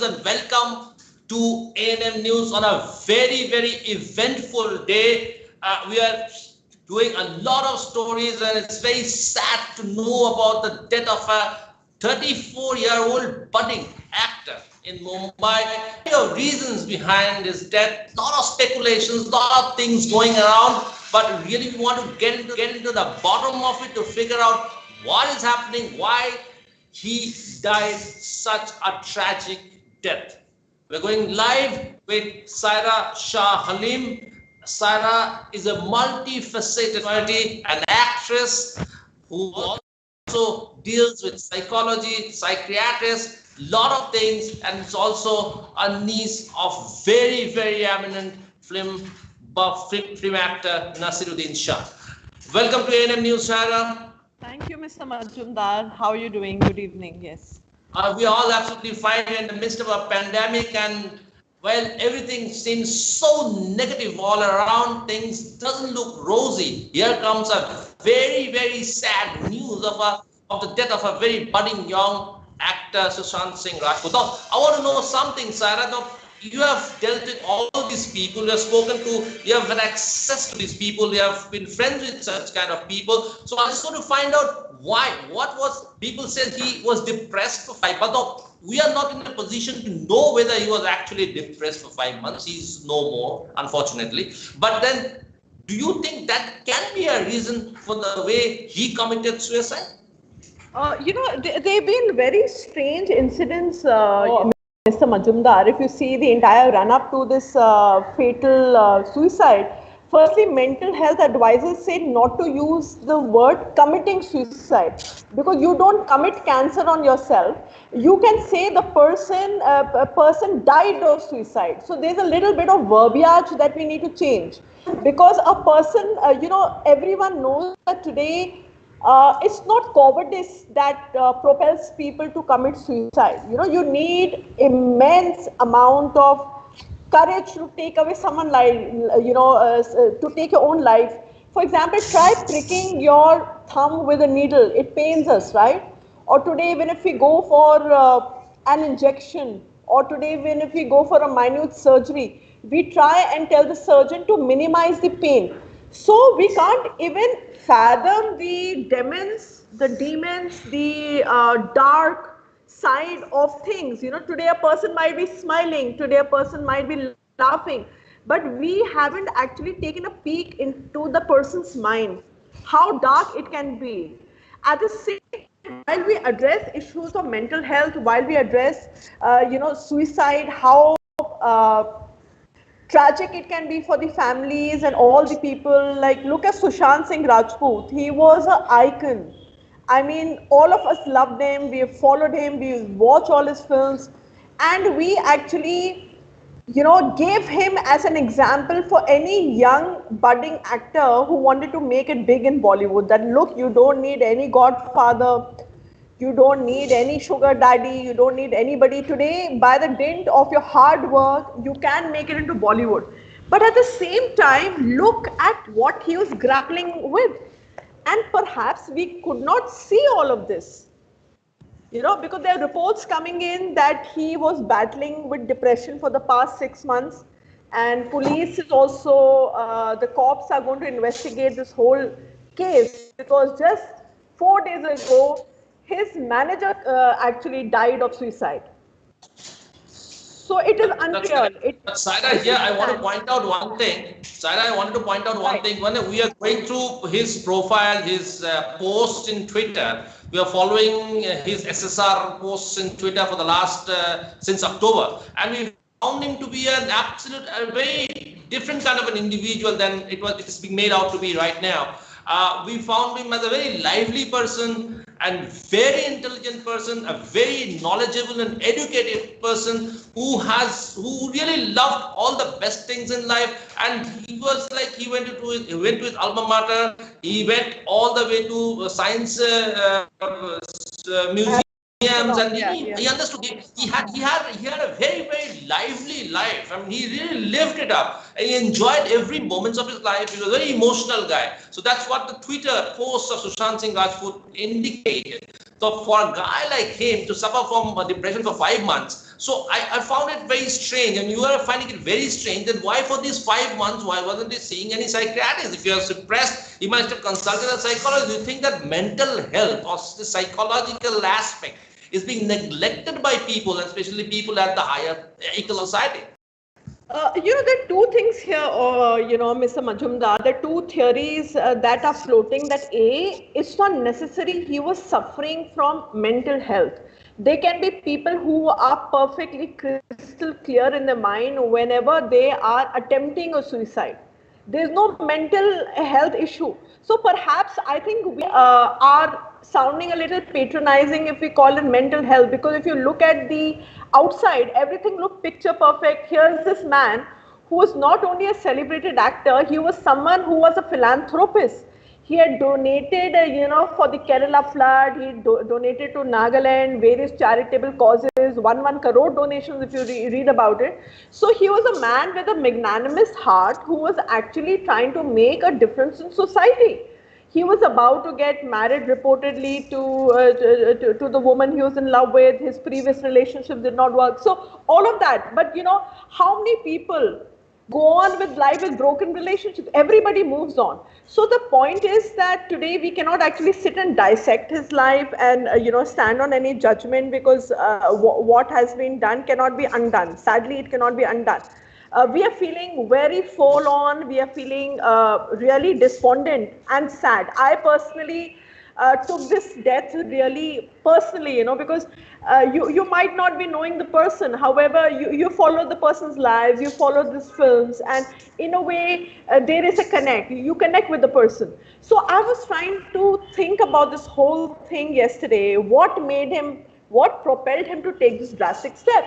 and welcome to A&M News on a very, very eventful day. We are doing a lot of stories, and it's very sad to know about the death of a 34-year-old budding actor in Mumbai. The reasons behind his death, lot of speculations, lot of things going around, but really we want to get into the bottom of it to figure out what is happening, why he died such a tragic death. We're going live with Saira Halim. Saira is a multifaceted personality, an actress who also deals with psychology, psychiatrist, lot of things, and it's also a niece of very, very eminent film actor Naseeruddin Shah. Welcome to A&M News, Saira. Thank you, Mr. Majumdar. How are you doing? Good evening. Yes. We are all absolutely fine in the midst of a pandemic, and well, everything seems so negative all around. Things doesn't look rosy. Here comes a very, very sad news of the death of a very budding young actor, Sushant's Death. I want to know something, Saira. You have dealt with all these people, you have spoken to, you have had access to these people, you have been friends with such kind of people. So I just want to find out why. What was, people said he was depressed for 5 months. No, we are not in a position to know whether he was actually depressed for 5 months. He's no more, unfortunately. But then, do you think that can be a reason for the way he committed suicide? There have been very strange incidents, Mr. Majumdar. If you see the entire run-up to this fatal suicide, firstly, mental health advisors say not to use the word committing suicide, because you don't commit cancer on yourself. You can say the person died of suicide. So there's a little bit of verbiage that we need to change, because a person, everyone knows that today it's not cowardice that propels people to commit suicide. You need immense amount of courage to take away someone's life, to take your own life. For example, try pricking your thumb with a needle. It pains us, right? Or today, even if we go for an injection, or today, even if we go for a minute surgery, we try and tell the surgeon to minimize the pain. So we can't even fathom the demons, the dark side of things. Today a person might be smiling, today a person might be laughing, but we haven't actually taken a peek into the person's mind, how dark it can be. At the same time, while we address issues of mental health, while we address, suicide, how tragic it can be for the families and all the people. Like, look at Sushant's Rajput. He was an icon. I mean, all of us loved him. We have followed him. We watch all his films, and we actually, gave him as an example for any young budding actor who wanted to make it big in Bollywood. That look, you don't need any godfather. You don't need any sugar daddy, you don't need anybody. Today, by the dint of your hard work, you can make it into Bollywood. But at the same time, look at what he was grappling with. And perhaps we could not see all of this, because there are reports coming in that he was battling with depression for the past 6 months. And police is also, the cops are going to investigate this whole case, because just 4 days ago, his manager actually died of suicide. So it is unreal. Saira, here I want to point out one thing. Saira, I wanted to point out one thing. When we are going through his profile, his posts in Twitter, we are following his SSR posts in Twitter for the last, since October. And we found him to be an absolute, a very different kind of an individual than it's being made out to be right now. We found him as a very lively person and very intelligent person, a very knowledgeable and educated person who really loved all the best things in life. And he was like, he went to his alma mater, he went all the way to science museum. And he understood it. He had a very, very lively life. I mean, he really lived it up. And he enjoyed every moment of his life. He was a very emotional guy. So that's what the Twitter posts of Sushant's Rajput indicated. So for a guy like him to suffer from depression for 5 months, So I found it very strange, and you are finding it very strange that why for these 5 months, why wasn't he seeing any psychiatrist? If you are suppressed, he must have consulted a psychologist. Do you think that mental health or the psychological aspect is being neglected by people, especially people at the higher echelon society? There are two things here, Mr. Majumdar. There are two theories that are floating. That A, it's not necessary he was suffering from mental health. There can be people who are perfectly crystal clear in their mind whenever they are attempting a suicide. There's no mental health issue. So perhaps I think we are sounding a little patronizing if we call it mental health, because if you look at the outside, everything looked picture perfect. Here's this man who was not only a celebrated actor, he was someone who was a philanthropist. He had donated, for the Kerala flood, he donated to Nagaland, various charitable causes, 1 crore donations if you read about it. So he was a man with a magnanimous heart who was actually trying to make a difference in society. He was about to get married reportedly to the woman he was in love with. His previous relationship did not work. So all of that. But how many people go on with life with broken relationships? Everybody moves on. So the point is that today we cannot actually sit and dissect his life and stand on any judgment, because what has been done cannot be undone. Sadly, it cannot be undone. We are feeling very forlorn. We are feeling really despondent and sad. I personally took this death really personally, because you might not be knowing the person. However, you follow the person's lives, you follow these films, and in a way, there is a connect. You connect with the person. So I was trying to think about this whole thing yesterday. What propelled him to take this drastic step?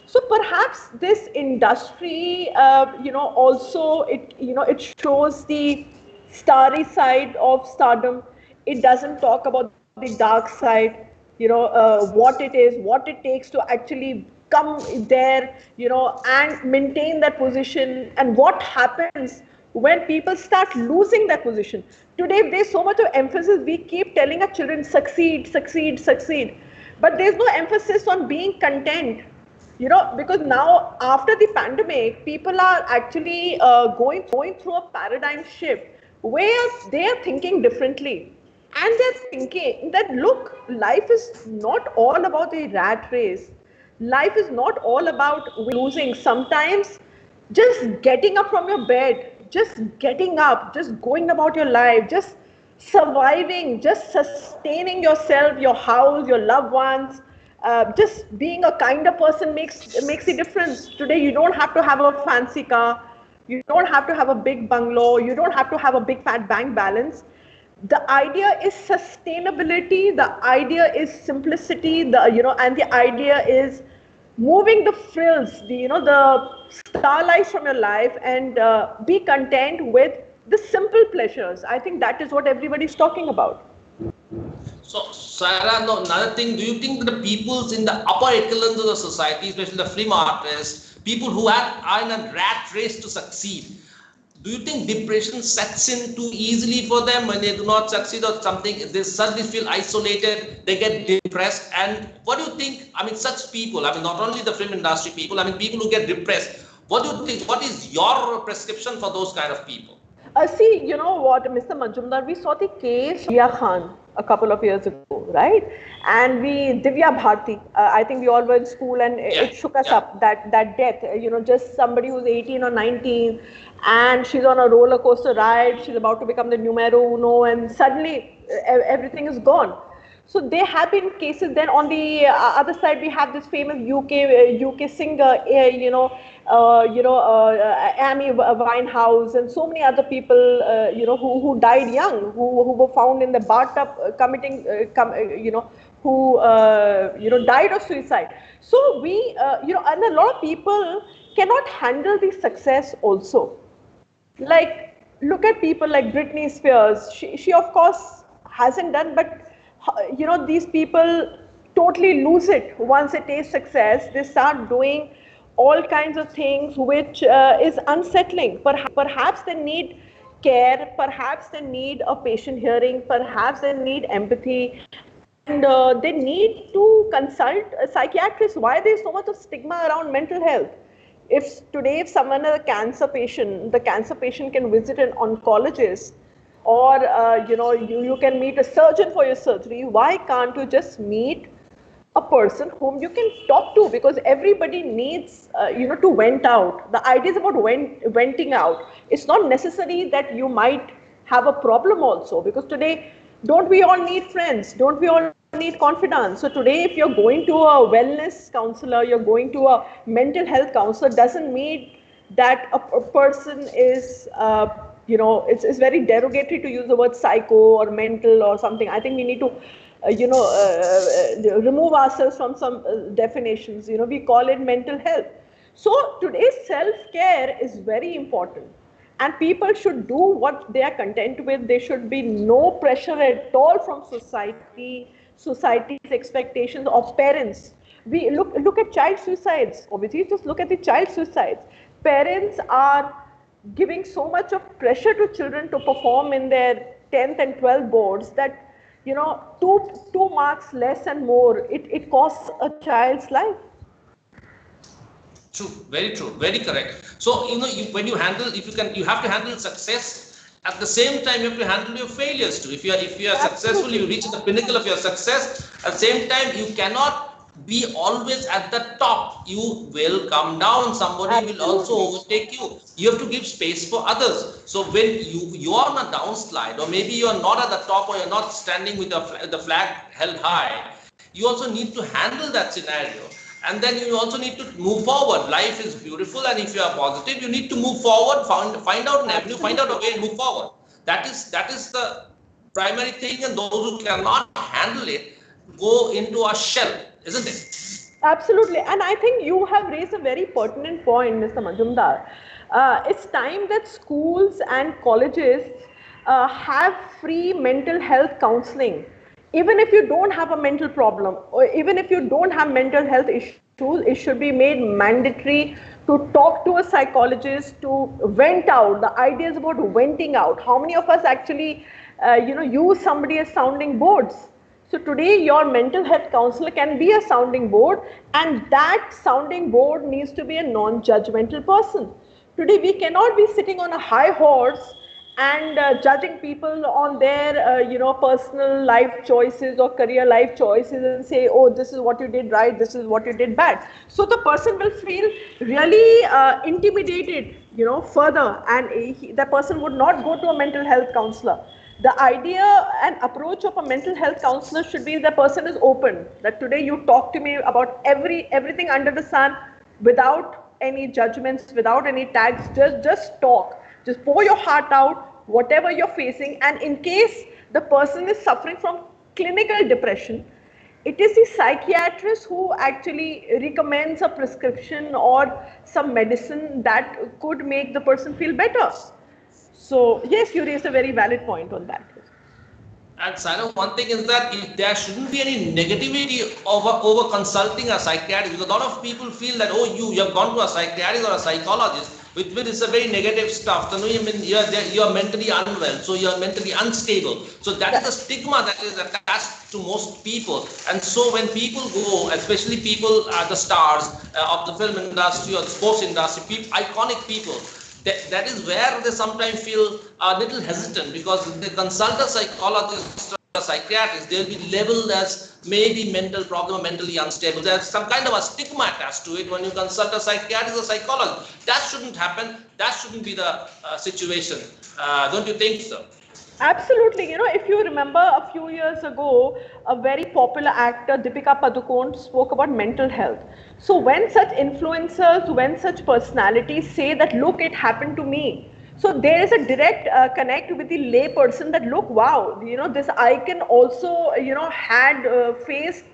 So perhaps this industry, also it shows the starry side of stardom. It doesn't talk about the dark side, what it is, what it takes to actually come there, and maintain that position, and what happens when people start losing that position. Today, there's so much of emphasis. We keep telling our children, succeed, succeed, succeed. But there's no emphasis on being content, because now after the pandemic, people are actually going through a paradigm shift where they are thinking differently. And they're thinking that, look, life is not all about the rat race. Life is not all about losing. Sometimes just getting up from your bed, just getting up, just going about your life, just surviving, just sustaining yourself, your house, your loved ones, just being a kinder person makes a difference. Today, you don't have to have a fancy car. You don't have to have a big bungalow. You don't have to have a big fat bank balance. The idea is sustainability. The idea is simplicity. And the idea is moving the frills, the starlights from your life, and be content with the simple pleasures. I think that is what everybody's talking about. So, Saira, another thing, do you think that the peoples in the upper echelons of the society, especially the film artists, people who are in a rat race to succeed, do you think depression sets in too easily for them when they do not succeed or something? They suddenly feel isolated, they get depressed. And what do you think? I mean, such people, not only the film industry people, people who get depressed. What do you think? What is your prescription for those kind of people? See, you know what, Mr. Majumdar, we saw the case Dia Khan a couple of years ago, right? And Divya Bharti, I think we all were in school, and it shook us up, that death, just somebody who's 18 or 19, and she's on a roller coaster ride, she's about to become the numero uno, and suddenly everything is gone. So there have been cases. Then on the other side, we have this famous UK singer, Amy Winehouse, and so many other people, who died young, who were found in the bathtub committing, who died of suicide. So we, and a lot of people cannot handle the success also. Like, look at people like Britney Spears. She of course hasn't done, but these people totally lose it once they taste success. They start doing all kinds of things which is unsettling. Perhaps they need care, perhaps they need a patient hearing, perhaps they need empathy. they need to consult a psychiatrist. Why there is so much of stigma around mental health? If today, if someone is a cancer patient, the cancer patient can visit an oncologist, or you can meet a surgeon for your surgery. Why can't you just meet a person whom you can talk to? Because everybody needs to vent out. The idea is about venting out. It's not necessary that you might have a problem also, because today, don't we all need friends? Don't we all need confidants? So today, if you're going to a wellness counselor, you're going to a mental health counselor, doesn't mean that a person is, it's very derogatory to use the word psycho or mental or something. I think we need to, remove ourselves from some definitions. We call it mental health. So today's self-care is very important. And people should do what they are content with. There should be no pressure at all from society's expectations of parents. We look at child suicides. Obviously, just look at the child suicides. Parents are giving so much of pressure to children to perform in their 10th and 12th boards that, two marks less and more, it costs a child's life. True, very correct. So, when you handle, you have to handle success. At the same time, you have to handle your failures too. If you are successful, you reach the pinnacle of your success. At the same time, you cannot be always at the top. You will come down. Somebody will also overtake you. You have to give space for others. So when you are on a downslide, or maybe you are not at the top, or you're not standing with the flag held high, you also need to handle that scenario. And then you also need to move forward. Life is beautiful, and if you are positive, you need to move forward, find out an avenue, find out a way, and move forward. That is the primary thing, and those who cannot handle it go into a shell, isn't it? Absolutely. And I think you have raised a very pertinent point, Mr. Majumdar. It's time that schools and colleges have free mental health counseling. Even if you don't have a mental problem, or even if you don't have mental health issues, it should be made mandatory to talk to a psychologist, to vent out. The idea is about venting out. How many of us actually, use somebody as sounding boards? So today, your mental health counselor can be a sounding board, and that sounding board needs to be a non-judgmental person. Today, we cannot be sitting on a high horse and judging people on their personal life choices or career life choices, and say, oh, this is what you did right, this is what you did bad. So the person will feel really intimidated further, and the person would not go to a mental health counselor. The idea and approach of a mental health counselor should be the person is open, that today you talk to me about everything under the sun, without any judgments, without any tags. Just talk. Just pour your heart out, whatever you're facing. And in case the person is suffering from clinical depression, it is the psychiatrist who actually recommends a prescription or some medicine that could make the person feel better. So yes, you raised a very valid point on that. And Saira, one thing is that there shouldn't be any negativity over consulting a psychiatrist, because a lot of people feel that, oh, you have gone to a psychiatrist or a psychologist, which is a very negative stuff. So, you are mentally unwell, so you are mentally unstable. So that is the stigma that is attached to most people. And so when people go, especially people, the stars of the film industry or the sports industry, iconic people, that is where they sometimes feel a little hesitant, because if they consult a psychologist or a psychiatrist, they'll be labeled as maybe mental problem, mentally unstable. There's some kind of a stigma attached to it when you consult a psychiatrist or psychologist. That shouldn't happen. That shouldn't be the situation. Don't you think so? Absolutely. If you remember a few years ago, a very popular actor, Deepika Padukone, spoke about mental health. So when such influencers, when such personalities say that, look, it happened to me. So there is a direct connect with the lay person that, look, wow, this icon also, had faced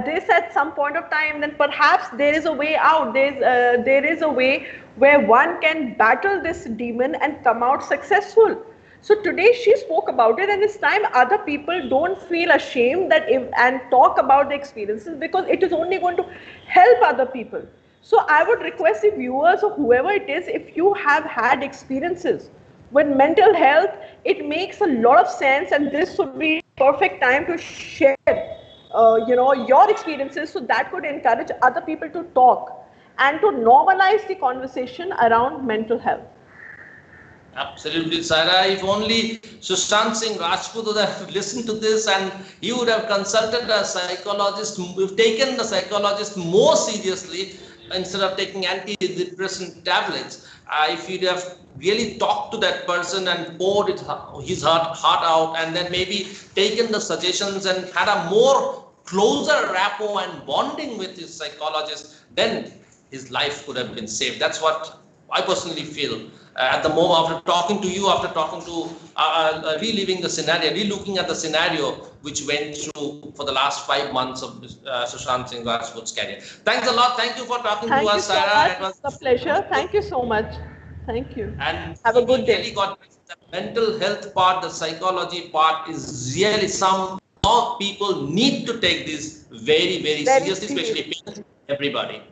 this at some point of time, then perhaps there is a way out. There is a way where one can battle this demon and come out successful. So today she spoke about it, and it's time other people don't feel ashamed and talk about the experiences, because it is only going to help other people. So I would request the viewers or whoever it is, if you have had experiences with mental health, it makes a lot of sense, and this would be perfect time to share your experiences, so that could encourage other people to talk and to normalize the conversation around mental health. Absolutely, Saira. If only Sushant Singh Rajput would have listened to this and he would have consulted a psychologist, taken the psychologist more seriously instead of taking antidepressant tablets. If he'd have really talked to that person and poured his heart out, and then maybe taken the suggestions and had a more closer rapport and bonding with his psychologist, then his life could have been saved. That's what I personally feel. At the moment, after talking to you, after talking to, reliving the scenario, relooking at the scenario which went through for the last 5 months of Sushant Singh Rajput's career. Thanks a lot. Thank you for talking to us, Saira. It was a pleasure. Thank you so much. Thank you. And have a good day. Really got the mental health part, the psychology part is really some people need to take this very, very seriously, especially parents, everybody.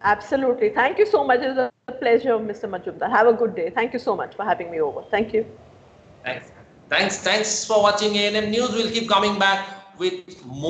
Absolutely. Thank you so much. It was a pleasure, Mr. Majumdar. Have a good day. Thank you so much for having me over. Thank you. Thanks for watching A&M News. We'll keep coming back with more.